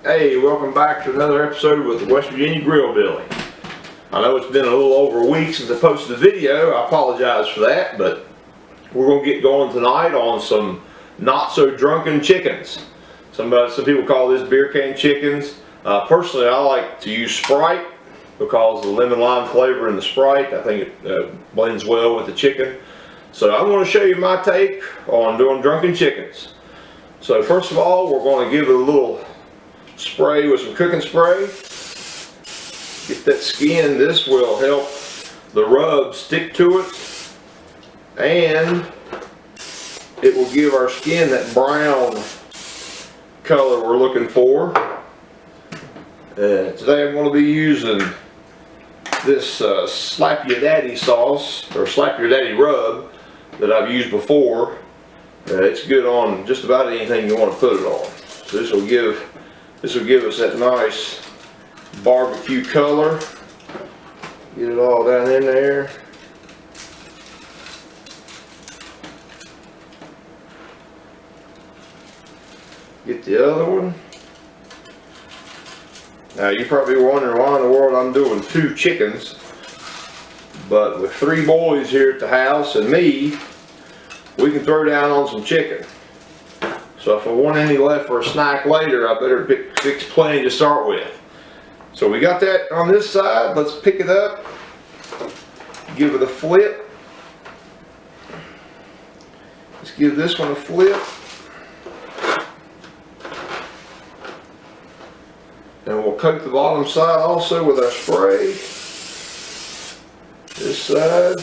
Hey, welcome back to another episode with the West Virginia Grill Billy. I know it's been a little over a week since I posted a video. I apologize for that, but we're going to get going tonight on some not so drunken chickens. Some people call this beer can chickens. Personally, I like to use Sprite because of the lemon lime flavor in the Sprite. I think it blends well with the chicken. So I'm going to show you my take on doing drunken chickens. So first of all, we're going to give it a little spray with some cooking spray. Get that skin. This will help the rub stick to it, and it will give our skin that brown color we're looking for. Today I'm going to be using this Slap Your Daddy sauce, or Slap Your Daddy rub, that I've used before. It's good on just about anything you want to put it on. So this will give us that nice barbecue color. Get it all down in there. Get the other one. Now you're probably wondering why in the world I'm doing 2 chickens, but with 3 boys here at the house and me, we can throw down on some chicken. So if I want any left for a snack later, I better fix plenty to start with. So we got that on this side. Let's pick it up, give it a flip. Let's give this one a flip. And we'll coat the bottom side also with our spray. This side.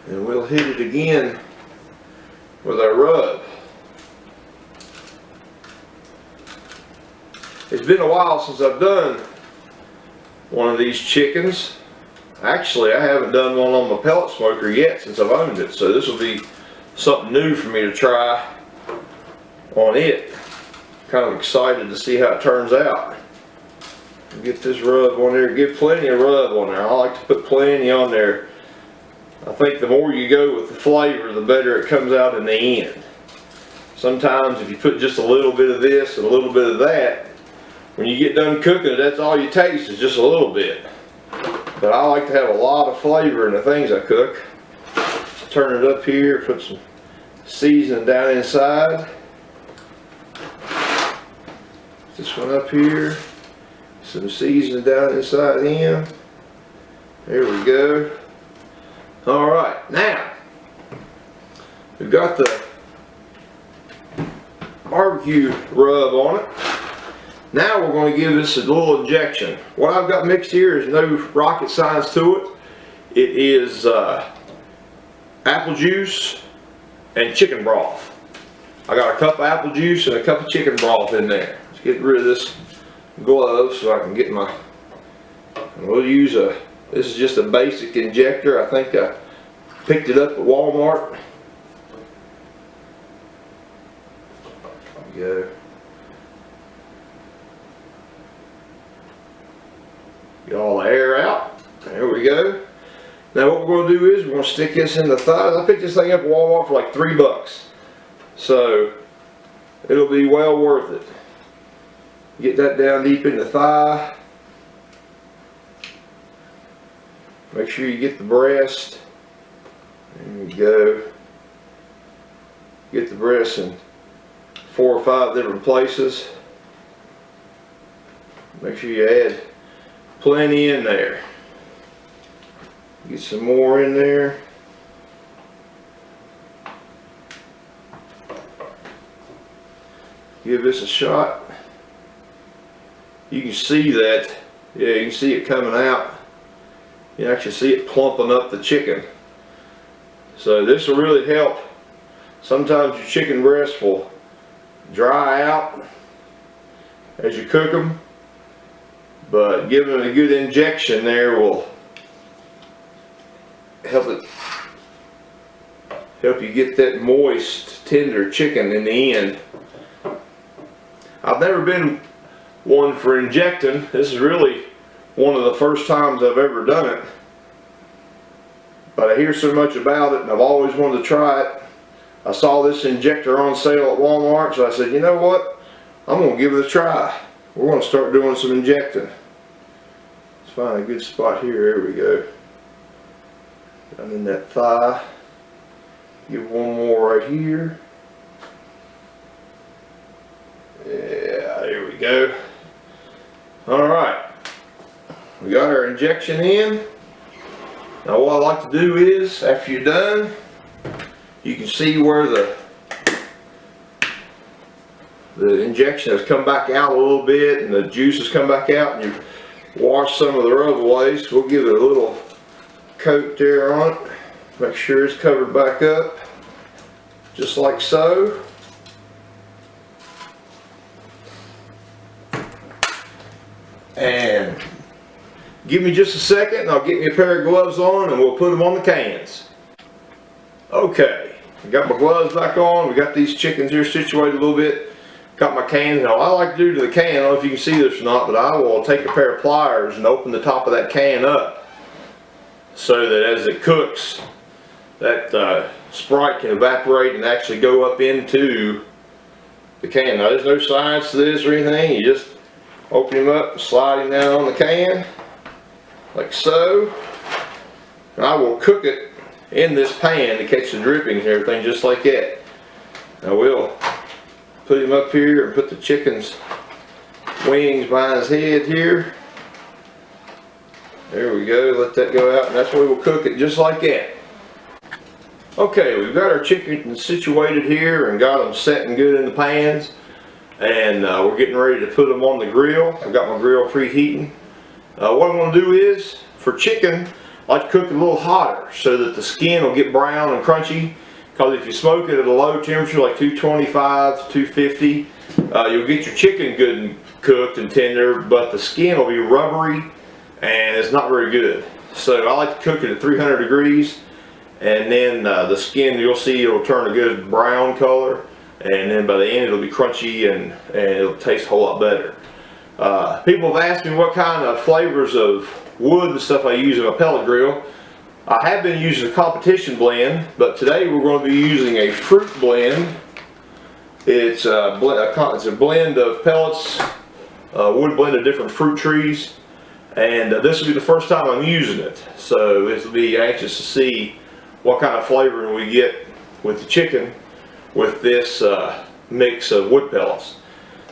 And we'll hit it again with our rub. It's been a while since I've done one of these chickens. Actually, I haven't done one on my pellet smoker yet since I've owned it, so this will be something new for me to try on it. Kind of excited to see how it turns out. Get this rub on there, get plenty of rub on there. I like to put plenty on there. I think the more you go with the flavor, the better it comes out in the end. Sometimes if you put just a little bit of this and a little bit of that, when you get done cooking it, that's all you taste is just a little bit. But I like to have a lot of flavor in the things I cook. Turn it up here, put some seasoning down inside. This one up here, some seasoning down inside him. There we go. Alright, now we've got the barbecue rub on it. Now we're going to give this a little injection. What I've got mixed here is no rocket science to it. It is apple juice and chicken broth. I got a cup of apple juice and a cup of chicken broth in there. Let's get rid of this glove so I can get my, we'll use this is just a basic injector. I think I picked it up at Walmart. There we go. Get all the air out. There we go. Now what we're going to do is we're going to stick this in the thighs. I picked this thing up at Walmart for like $3. So it'll be well worth it. Get that down deep in the thigh. Make sure you get the breast. There we go. Get the breast in 4 or 5 different places. Make sure you add plenty in there. Get some more in there. Give this a shot. You can see that, yeah, you can see it coming out. You can actually see it plumping up the chicken. So this will really help. Sometimes your chicken breasts will dry out as you cook them, but giving it a good injection there will help you get that moist, tender chicken in the end. I've never been one for injecting. This is really one of the first times I've ever done it. But I hear so much about it and I've always wanted to try it. I saw this injector on sale at Walmart, so I said, you know what? I'm going to give it a try. We're going to start doing some injecting. Let's find a good spot here. There we go. Down in that thigh. Give one more right here. Yeah, there we go. Alright. We got our injection in. Now what I like to do is, after you're done, you can see where the injection has come back out a little bit and the juice has come back out, and you wash some of the rub away. So we'll give it a little coat there on it. Make sure it's covered back up, just like so. And give me just a second and I'll get me a pair of gloves on and we'll put them on the cans. Okay, I got my gloves back on. We got these chickens here situated a little bit. Got my cans. Now what I like to do to the can, I don't know if you can see this or not, but I will take a pair of pliers and open the top of that can up so that as it cooks, that Sprite can evaporate and actually go up into the can. Now there's no science to this or anything. You just open him up and slide him down on the can like so. And I will cook it in this pan to catch the drippings and everything just like that. Now we'll put him up here and put the chicken's wings behind his head here. There we go. Let that go out, and that's where we'll cook it just like that. Okay, we've got our chicken situated here and got them setting good in the pans, and we're getting ready to put them on the grill. I've got my grill preheating. What I'm going to do is, for chicken, I like to cook it a little hotter so that the skin will get brown and crunchy. Because if you smoke it at a low temperature like 225 to 250, you'll get your chicken good and cooked and tender, but the skin will be rubbery and it's not very good. So I like to cook it at 300 degrees. And then the skin, you'll see, it'll turn a good brown color, and then by the end it'll be crunchy and it'll taste a whole lot better. People have asked me what kind of flavors of wood and stuff I use in my pellet grill. I have been using a competition blend, but today we're going to be using a fruit blend. It's a blend of pellets, wood blend of different fruit trees, and this will be the first time I'm using it. So this will be anxious to see what kind of flavoring we get with the chicken with this mix of wood pellets.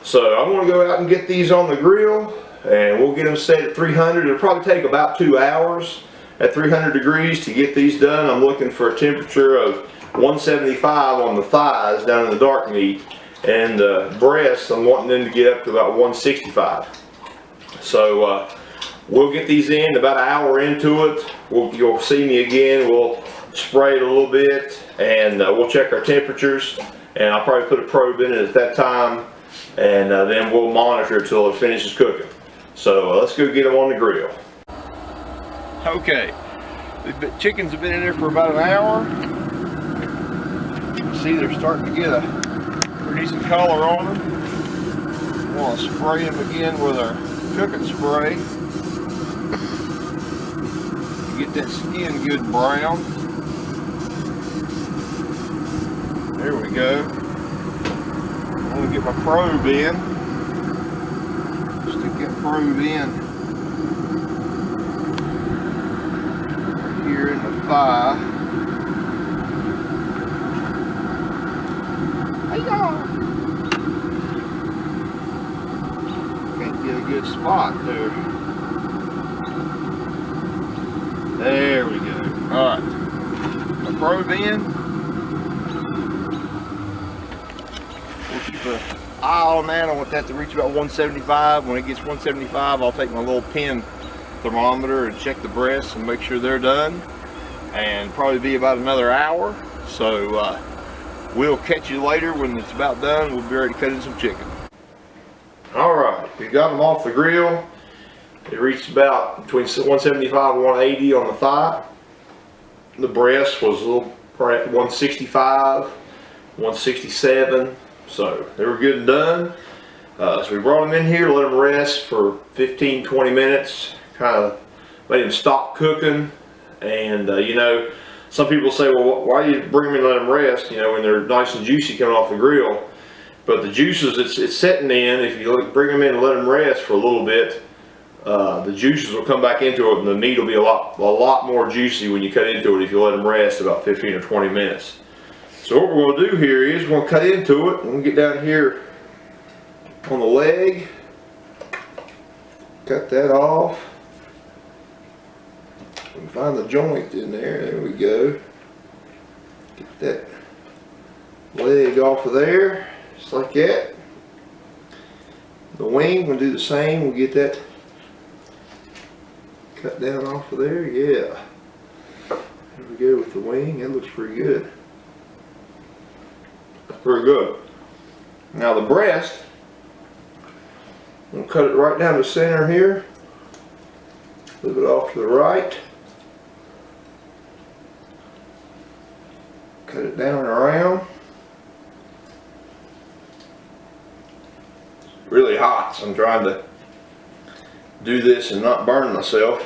So I'm going to go out and get these on the grill, and we'll get them set at 300. It'll probably take about 2 hours at 300 degrees to get these done. I'm looking for a temperature of 175 on the thighs down in the dark meat, and the breasts I'm wanting them to get up to about 165. So we'll get these in about an hour into it. You'll see me again. We'll spray it a little bit, and we'll check our temperatures, and I'll probably put a probe in it at that time, and then we'll monitor it till it finishes cooking. So let's go get them on the grill. Okay, the chickens have been in there for about an hour. You can see they're starting to get a pretty decent color on them. We'll spray them again with our cooking spray. Get that skin good brown. There we go. I'm going to get my probe in. Stick that probe in right here in the thigh. Can't get a good spot there. There we go. Alright. My probe in. Keep an eye on that. I want that to reach about 175. When it gets 175, I'll take my little pen thermometer and check the breasts and make sure they're done. And probably be about another hour. So we'll catch you later when it's about done. We'll be ready to cut in some chicken. Alright, we got them off the grill. It reached about between 175 and 180 on the thigh. The breast was a little 165, 167. So they were good and done. So we brought them in here, let them rest for 15-20 minutes, kind of made them stop cooking. And you know, some people say, well, why do you bring them in and let them rest, you know, when they're nice and juicy coming off the grill? But the juices it's setting in, if you bring them in and let them rest for a little bit, the juices will come back into it, and the meat will be a lot more juicy when you cut into it if you let them rest about 15 or 20 minutes. So what we're going to do here is we're going to cut into it. We're going to get down here on the leg, cut that off. We can find the joint in there. There we go. Get that leg off of there, just like that. The wing, we'll do the same. We'll get that cut down off of there. Yeah. There we go with the wing. That looks pretty good. That's pretty good. Now the breast, we'll cut it right down the center here. A little bit off to the right. Cut it down and around. It's really hot, so I'm trying to do this and not burn myself.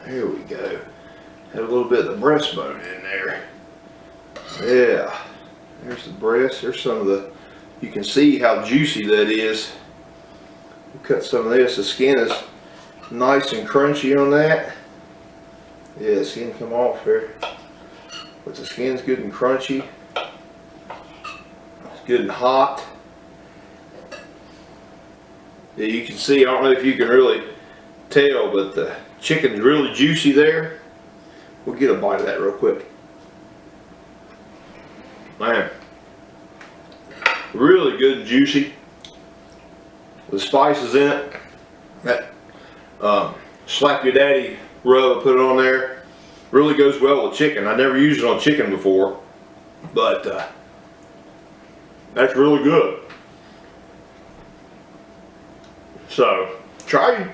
There we go. Had a little bit of the breastbone in there. Yeah. There's the breast. There's some of the, you can see how juicy that is. We'll cut some of this. The skin is nice and crunchy on that. Yeah, the skin come off here. But the skin's good and crunchy. It's good and hot. Yeah, you can see, I don't know if you can really tell, but the chicken's really juicy there. We'll get a bite of that real quick. Man, really good and juicy. The spices in it. That slap your daddy rub I put it on there. Really goes well with chicken. I never used it on chicken before, but that's really good. So try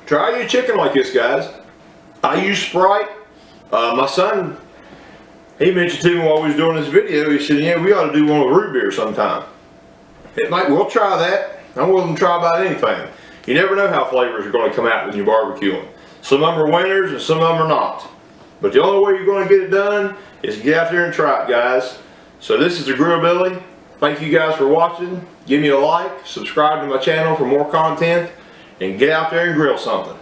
your chicken like this, guys. I use Sprite. My son, he mentioned to me while we was doing this video, he said, yeah, we ought to do one with root beer sometime. We'll try that. I'm willing to try about anything. You never know how flavors are going to come out when you're barbecuing. Some of them are winners and some of them are not. But the only way you're going to get it done is get out there and try it, guys. So this is the Grill Billy. Thank you guys for watching. Give me a like, subscribe to my channel for more content, and get out there and grill something.